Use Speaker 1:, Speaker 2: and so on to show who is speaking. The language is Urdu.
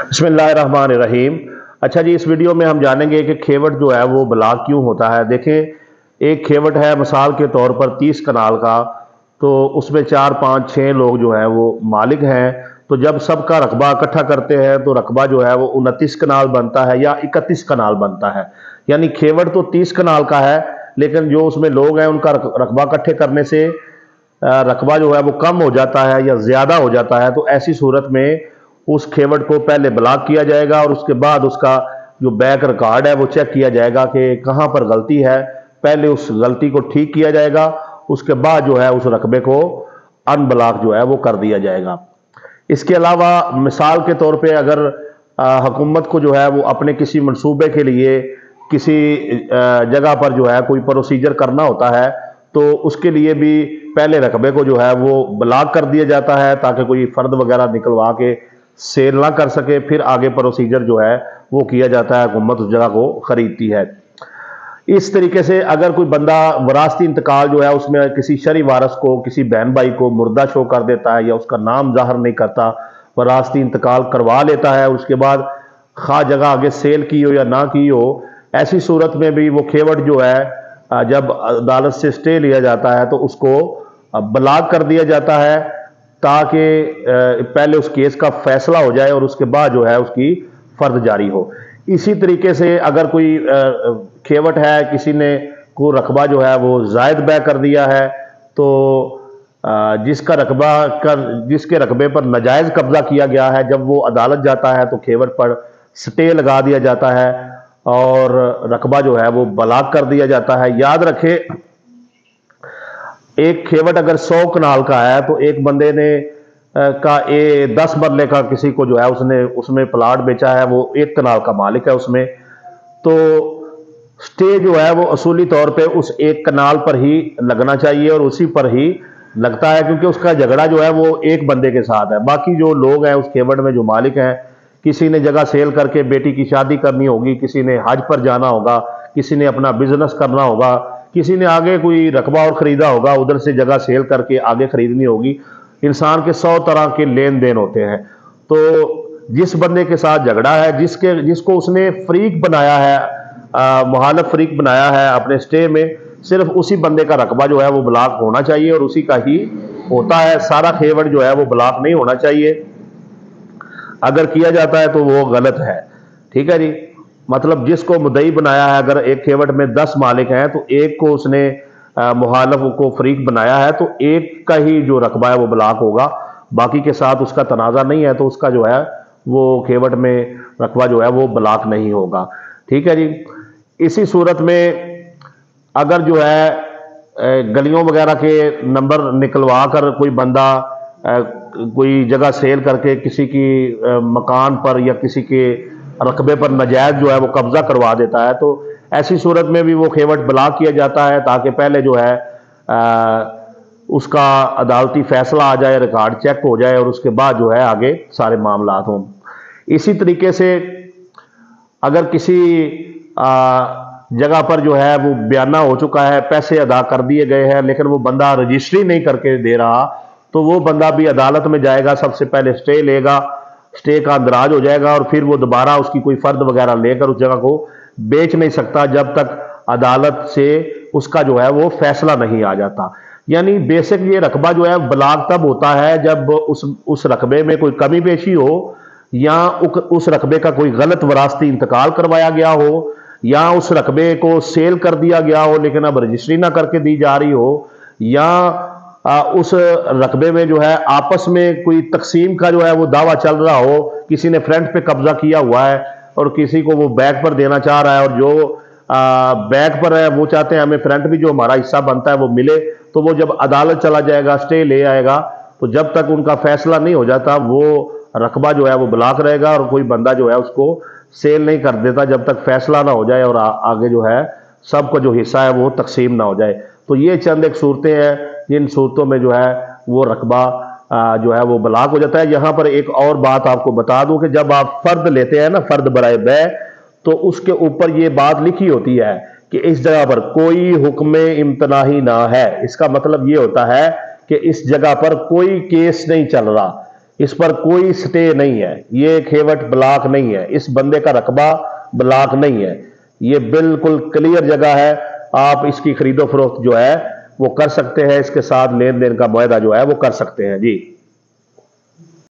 Speaker 1: بسم اللہ الرحمن الرحیم۔ اچھا جی، اس ویڈیو میں ہم جانیں گے کہ کھیوٹ جو ہے وہ بلاک کیوں ہوتا ہے۔ دیکھیں، ایک کھیوٹ ہے مثال کے طور پر 30 کنال کا، تو اس میں 4 5 6 لوگ جو ہیں وہ مالک ہیں، تو جب سب کا رقبہ اکٹھا کرتے ہیں تو رقبہ جو ہے وہ 29 کنال بنتا ہے یا 31 کنال بنتا ہے۔ یعنی کھیوٹ تو 30 کنال کا ہے، لیکن جو اس میں لوگ ہیں ان کا رقبہ اکٹھے کرنے سے رقبہ جو ہے وہ کم ہو جاتا ہے یا زیادہ ہو جاتا ہے۔ تو ایسی صورت میں اس کھیوٹ کو پہلے بلاک کیا جائے گا، اور اس کے بعد اس کا جو بیک ریکارڈ ہے وہ چیک کیا جائے گا کہ کہاں پر غلطی ہے۔ پہلے اس غلطی کو ٹھیک کیا جائے گا، اس کے بعد جو ہے اس رقبے کو ان بلاک جو ہے وہ کر دیا جائے گا۔ اس کے علاوہ مثال کے طور پہ اگر حکومت کو جو ہے وہ اپنے کسی منصوبے کے لیے کسی جگہ پر جو ہے کوئی پروسیجر کرنا ہوتا ہے، تو اس کے لیے بھی پہلے رقبے کو جو ہے وہ بلاک کر دیا جاتا ہے تاکہ کوئی فرد وغیرہ نکلوا کے سیل نہ کر سکے، پھر آگے پروسیجر جو ہے وہ کیا جاتا ہے، حکومت اس جگہ کو خریدتی ہے۔ اس طریقے سے اگر کوئی بندہ وراثتی انتقال جو ہے اس میں کسی شرعی وارث کو، کسی بہن بھائی کو مردہ شو کر دیتا ہے یا اس کا نام ظاہر نہیں کرتا، وراثتی انتقال کروا لیتا ہے، اس کے بعد خواہ جگہ آگے سیل کی ہو یا نہ کی ہو، ایسی صورت میں بھی وہ کھیوٹ جو ہے جب عدالت سے سٹے لیا جاتا ہے تو اس کو بلاک کر دیا جاتا ہے تاکہ پہلے اس کیس کا فیصلہ ہو جائے اور اس کے بعد جو ہے اس کی فرد جاری ہو۔ اسی طریقے سے اگر کوئی کھیوٹ ہے، کسی نے کو رقبہ جو ہے وہ زائد بے کر دیا ہے، تو جس کے رقبے پر ناجائز قبضہ کیا گیا ہے، جب وہ عدالت جاتا ہے تو کھیوٹ پر سٹے لگا دیا جاتا ہے اور رقبہ جو ہے وہ بلاک کر دیا جاتا ہے۔ یاد رکھے، ایک کھیوٹ اگر 100 کنال کا ہے تو ایک بندے نے 10 مرلے کا کسی کو جو ہے اس میں پلاٹ بیچا ہے، وہ 1 کنال کا مالک ہے اس میں، تو سٹے جو ہے وہ اصولی طور پہ اس 1 کنال پر ہی لگنا چاہیے اور اسی پر ہی لگتا ہے، کیونکہ اس کا جھگڑا جو ہے وہ ایک بندے کے ساتھ ہے۔ باقی جو لوگ ہیں اس کھیوٹ میں جو مالک ہیں، کسی نے جگہ سیل کر کے بیٹی کی شادی کرنی ہوگی، کسی نے حج پر جانا ہوگا، کسی نے اپنا بزنس کرنا ہوگا، کسی نے آگے کوئی رقبہ اور خریدا ہوگا، ادھر سے جگہ سیل کر کے آگے خریدنی ہوگی۔ انسان کے 100 طرح کے لین دین ہوتے ہیں، تو جس بندے کے ساتھ جھگڑا ہے، جس کو اس نے فریق بنایا ہے، مخالف فریق بنایا ہے اپنے سٹے میں، صرف اسی بندے کا رقبہ جو ہے وہ بلاک ہونا چاہیے اور اسی کا ہی ہوتا ہے۔ سارا کھیوٹ جو ہے وہ بلاک نہیں ہونا چاہیے، اگر کیا جاتا ہے تو وہ غلط ہے۔ ٹھیک ہے جی، مطلب جس کو مدعی بنایا ہے، اگر ایک کھیوٹ میں 10 مالک ہیں تو ایک کو اس نے مخالف کو فریق بنایا ہے تو ایک کا ہی جو رقبہ ہے وہ بلاک ہوگا، باقی کے ساتھ اس کا تنازع نہیں ہے تو اس کا جو ہے وہ کھیوٹ میں رقبہ جو ہے وہ بلاک نہیں ہوگا۔ ٹھیک ہے جی، اسی صورت میں اگر جو ہے گلیوں وغیرہ کے نمبر نکلوا کر کوئی بندہ کوئی جگہ سیل کر کے کسی کی مکان پر یا کسی کے رقبے پر ناجائز جو ہے وہ قبضہ کروا دیتا ہے، تو ایسی صورت میں بھی وہ کھیوٹ بلاک کیا جاتا ہے تاکہ پہلے جو ہے اس کا عدالتی فیصلہ آ جائے، ریکارڈ چیک ہو جائے اور اس کے بعد جو ہے آگے سارے معاملات ہوں۔ اسی طریقے سے اگر کسی جگہ پر جو ہے وہ بیانہ ہو چکا ہے، پیسے ادا کر دیے گئے ہیں، لیکن وہ بندہ رجسٹری نہیں کر کے دے رہا، تو وہ بندہ بھی عدالت میں جائے گا، سب سے پہلے سٹے لے گا، سٹے کا اندراج ہو جائے گا اور پھر وہ دوبارہ اس کی کوئی فرد وغیرہ لے کر اس جگہ کو بیچ نہیں سکتا جب تک عدالت سے اس کا جو ہے وہ فیصلہ نہیں آ جاتا۔ یعنی بیسک یہ رقبہ جو ہے بلاک تب ہوتا ہے جب اس رقبے میں کوئی کمی بیشی ہو، یا اس رقبے کا کوئی غلط وراثتی انتقال کروایا گیا ہو، یا اس رقبے کو سیل کر دیا گیا ہو لیکن اب رجسٹری نہ کر کے دی جا رہی ہو، یا اس رقبے میں جو ہے آپس میں کوئی تقسیم کا جو ہے وہ دعویٰ چل رہا ہو، کسی نے فرنٹ پہ قبضہ کیا ہوا ہے اور کسی کو وہ بیک پر دینا چاہ رہا ہے، اور جو بیک پر ہے وہ چاہتے ہیں ہمیں فرنٹ بھی جو ہمارا حصہ بنتا ہے وہ ملے، تو وہ جب عدالت چلا جائے گا، سٹے لے آئے گا، تو جب تک ان کا فیصلہ نہیں ہو جاتا وہ رقبہ جو ہے وہ بلاک رہے گا اور کوئی بندہ جو ہے اس کو سیل نہیں کر دیتا جب تک فیصلہ نہ ہو جائے اور آگے جو ہے سب کو جو حصہ ہے وہ تقسیم نہ ہو جائے۔ تو یہ چند ایک صورتیں ہیں جن صورتوں میں جو ہے وہ رقبہ جو ہے وہ بلاک ہو جاتا ہے۔ یہاں پر ایک اور بات آپ کو بتا دوں کہ جب آپ فرد لیتے ہیں نا، فرد برائے بے، تو اس کے اوپر یہ بات لکھی ہوتی ہے کہ اس جگہ پر کوئی حکم امتناعی نہ ہے۔ اس کا مطلب یہ ہوتا ہے کہ اس جگہ پر کوئی کیس نہیں چل رہا، اس پر کوئی سٹے نہیں ہے، یہ کھیوٹ بلاک نہیں ہے، اس بندے کا رقبہ بلاک نہیں ہے، یہ بالکل کلیئر جگہ ہے، آپ اس کی خرید و فروخت جو ہے وہ کر سکتے ہیں، اس کے ساتھ لین دین کا معاہدہ جو ہے وہ کر سکتے ہیں جی۔